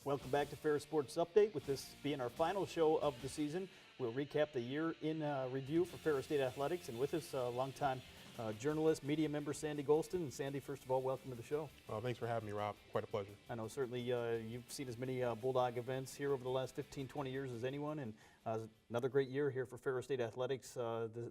Welcome back to Ferris Sports Update. With this being our final show of the season, we'll recap the year in review for Ferris State Athletics. And with us, longtime journalist, media member Sandy Gholston. And Sandy, first of all, welcome to the show. Well, thanks for having me, Rob. Quite a pleasure. I know certainly you've seen as many Bulldog events here over the last 15, 20 years as anyone. And another great year here for Ferris State Athletics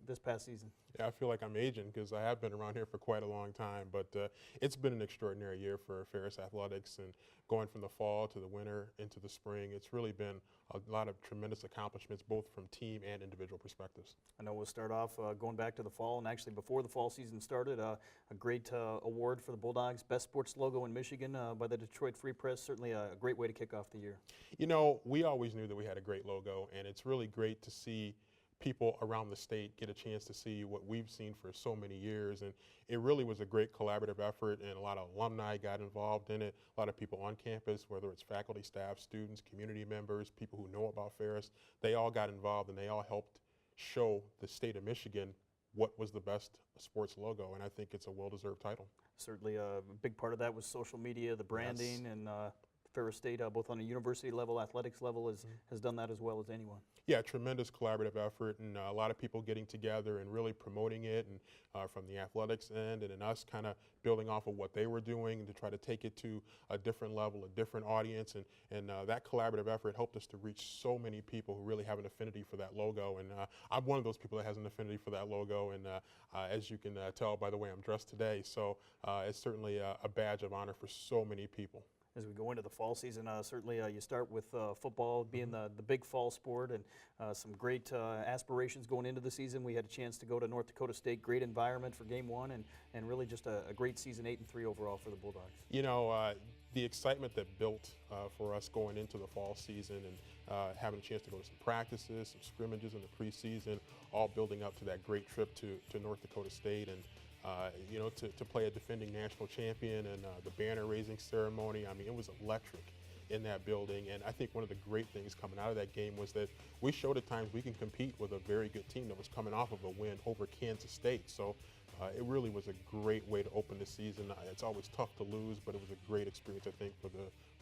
this past season. Yeah, I feel like I'm aging because I have been around here for quite a long time. But it's been an extraordinary year for Ferris Athletics, and going from the fall to the winter into the spring, it's really been a lot of tremendous accomplishments, both from team and individual perspectives. I know we'll start off going back to the fall, and actually before the fall season started, a great award for the Bulldogs, Best Sports Logo in Michigan by the Detroit Free Press. Certainly a great way to kick off the year. You know, we always knew that we had a great logo, and it's really great to see people around the state get a chance to see what we've seen for so many years. And it really was a great collaborative effort, and a lot of alumni got involved in it, a lot of people on campus, whether it's faculty, staff, students, community members, people who know about Ferris. They all got involved, and they all helped show the state of Michigan what was the best sports logo, and I think it's a well-deserved title. Certainly a big part of that was social media, the branding, Yes. and Ferris State, both on a university level, athletics level, has done that as well as anyone. Yeah, tremendous collaborative effort, and a lot of people getting together and really promoting it, and from the athletics end, and then us kind of building off of what they were doing and to try to take it to a different level, a different audience, and that collaborative effort helped us to reach so many people who really have an affinity for that logo. And I'm one of those people that has an affinity for that logo, and as you can tell by the way I'm dressed today, so it's certainly a badge of honor for so many people. As we go into the fall season, certainly you start with football being the big fall sport, and some great aspirations going into the season. We had a chance to go to North Dakota State, great environment for game one, and really just a great season, 8-3 overall for the Bulldogs. You know, the excitement that built for us going into the fall season, and having a chance to go to some practices, some scrimmages in the preseason, all building up to that great trip to North Dakota State, and you know, to play a defending national champion, and the banner raising ceremony. I mean, it was electric in that building, and I think one of the great things coming out of that game was that we showed at times we can compete with a very good team that was coming off of a win over Kansas State. So it really was a great way to open the season. It's always tough to lose, but it was a great experience, I think, for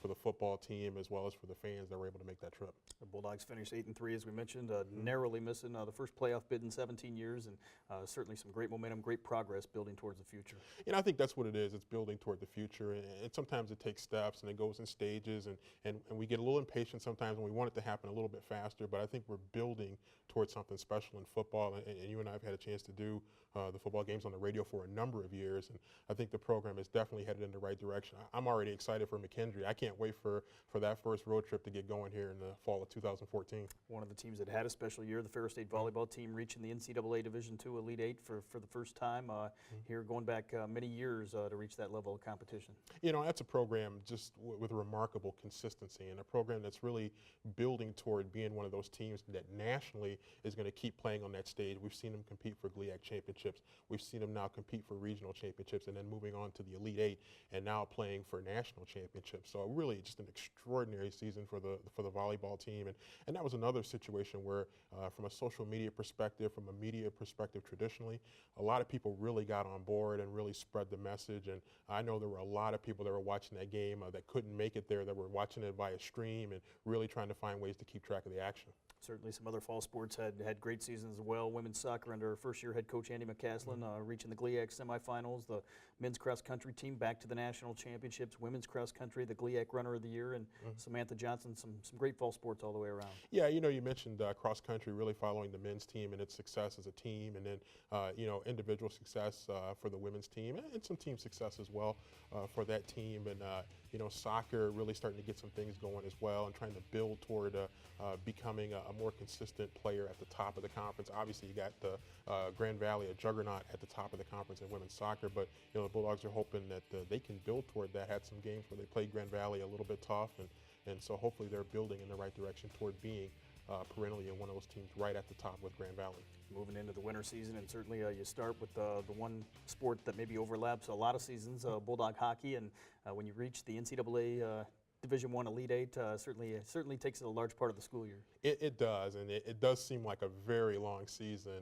the football team as well as for the fans that were able to make that trip. The Bulldogs finished 8-3, as we mentioned, narrowly missing the first playoff bid in 17 years, and certainly some great momentum, great progress building towards the future. And I think that's what it is. It's building toward the future, and sometimes it takes steps and it goes in stages, and we get a little impatient sometimes when we want it to happen a little bit faster, but I think we're building towards something special in football, and you and I have had a chance to do the football games on the radio for a number of years, and I think the program is definitely headed in the right direction. I'm already excited for McKendree. I can't wait for that first road trip to get going here in the fall of 2014. One of the teams that had a special year, the Ferris State volleyball team, reaching the NCAA Division II Elite Eight for the first time here, going back many years to reach that level of competition. You know, that's a program just with remarkable consistency, and a program that's really building toward being one of those teams that nationally is going to keep playing on that stage. We've seen them compete for GLIAC championships. We've seen them now compete for regional championships, and then moving on to the Elite Eight, and now playing for national championships. So really just an extraordinary season for the volleyball team, and that was another situation where from a social media perspective, from a media perspective traditionally, a lot of people really got on board and really spread the message. And I know there were a lot of people that were watching that game that couldn't make it there, that were watching it via stream and really trying to find ways to keep track of the action. Certainly some other fall sports had great seasons as well. Women's soccer under first-year head coach Andy McCaslin reaching the GLIAC semifinals. The men's cross-country team back to the national championships. Women's cross-country, the GLIAC runner of the year, and Samantha Johnson, some great fall sports all the way around. Yeah, you know, you mentioned cross-country, really following the men's team and its success as a team, and then, you know, individual success for the women's team, and some team success as well for that team. And, you know, soccer really starting to get some things going as well, and trying to build toward becoming a more consistent player at the top of the conference. Obviously, you got the Grand Valley, a juggernaut at the top of the conference in women's soccer, but you know, the Bulldogs are hoping that they can build toward that. Had some games where they played Grand Valley a little bit tough, and so hopefully they're building in the right direction toward being perennially in one of those teams right at the top with Grand Valley. Moving into the winter season, and certainly you start with the one sport that maybe overlaps a lot of seasons, Bulldog hockey, and when you reach the NCAA Division I, Elite Eight certainly takes a large part of the school year. It does, and it does seem like a very long season.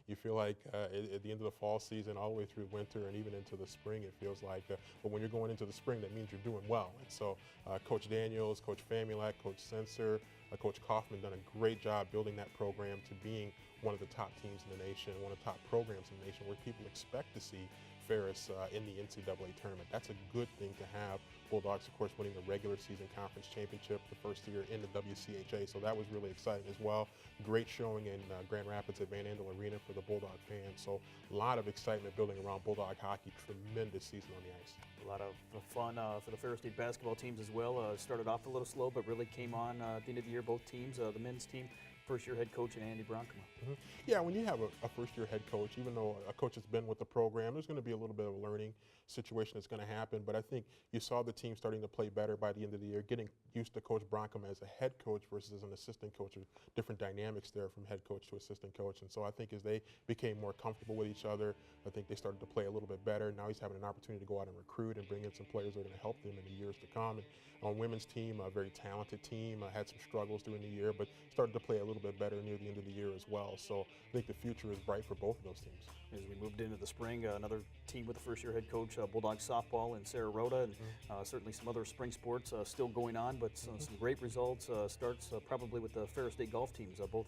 You feel like at the end of the fall season, all the way through winter, and even into the spring, it feels like. But when you're going into the spring, that means you're doing well. And so Coach Daniels, Coach Famulak, Coach Sensor, Coach Kaufman done a great job building that program to being one of the top teams in the nation, one of the top programs in the nation, where people expect to see Ferris in the NCAA tournament. That's a good thing to have. Bulldogs, of course, winning the regular season conference championship the first year in the WCHA, so that was really exciting as well. Great showing in Grand Rapids at Van Andel Arena for the Bulldog fans, so a lot of excitement building around Bulldog hockey. Tremendous season on the ice. A lot of fun for the Ferris State basketball teams as well. Started off a little slow, but really came on at the end of the year. Both teams, the men's team, first-year head coach and Andy Bronkema. Yeah, when you have a first-year head coach, even though a coach has been with the program, there's going to be a little bit of a learning situation that's going to happen. But I think you saw the team starting to play better by the end of the year, getting used to Coach Bronkema as a head coach versus as an assistant coach. There's different dynamics there from head coach to assistant coach. And so I think as they became more comfortable with each other, I think they started to play a little bit better. Now he's having an opportunity to go out and recruit and bring in some players that are going to help them in the years to come. And on women's team, a very talented team, had some struggles during the year, but started to play a little bit better near the end of the year as well. So I think the future is bright for both of those teams. As we moved into the spring, another team with the first-year head coach, Bulldogs softball in Sarah Rhoda, and certainly some other spring sports still going on, but some great results. Starts probably with the Ferris State golf teams, both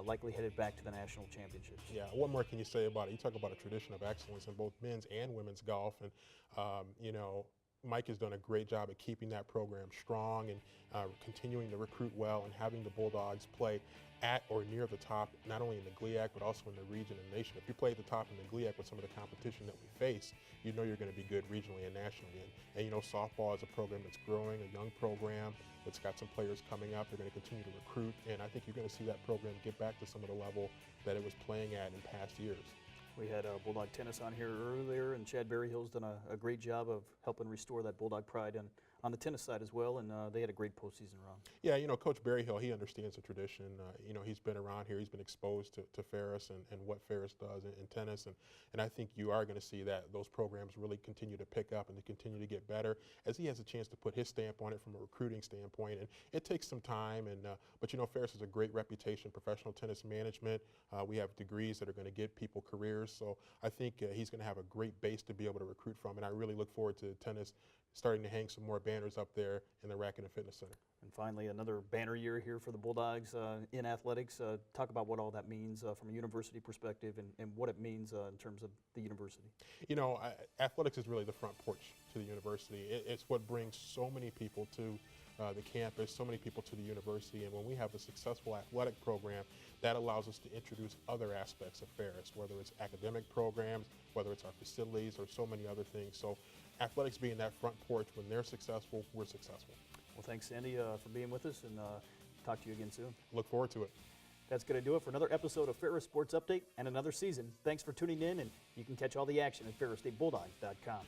likely headed back to the national championships. Yeah, what more can you say about it? You talk about a tradition of excellence in both men's and women's golf, and you know, Mike has done a great job at keeping that program strong and continuing to recruit well and having the Bulldogs play at or near the top, not only in the GLIAC, but also in the region and nation. If you play at the top in the GLIAC with some of the competition that we face, you know you're going to be good regionally and nationally. And you know, softball is a program that's growing, a young program that's got some players coming up. They're going to continue to recruit, and I think you're going to see that program get back to some of the level that it was playing at in past years. We had Bulldog tennis on here earlier, and Chad Berryhill's done a great job of helping restore that Bulldog pride on the tennis side as well, and they had a great postseason run. Yeah, you know, Coach Berryhill, he understands the tradition. You know, he's been around here. He's been exposed to Ferris and what Ferris does in tennis, and I think you are going to see that those programs really continue to pick up and to continue to get better as he has a chance to put his stamp on it from a recruiting standpoint. And it takes some time, but you know, Ferris has a great reputation, professional tennis management. We have degrees that are going to get people careers, so I think he's going to have a great base to be able to recruit from, and I really look forward to tennis starting to hang some more banners up there in the Racket and Fitness Center. And finally, another banner year here for the Bulldogs in athletics. Talk about what all that means from a university perspective and what it means in terms of the university. You know, athletics is really the front porch to the university. It's what brings so many people to the campus, so many people to the university, and when we have a successful athletic program, that allows us to introduce other aspects of Ferris, whether it's academic programs, whether it's our facilities, or so many other things. So athletics being that front porch, when they're successful, we're successful. Well, thanks, Sandy, for being with us, and talk to you again soon. Look forward to it. That's going to do it for another episode of Ferris Sports Update and another season. Thanks for tuning in, and you can catch all the action at ferrisstatebulldogs.com.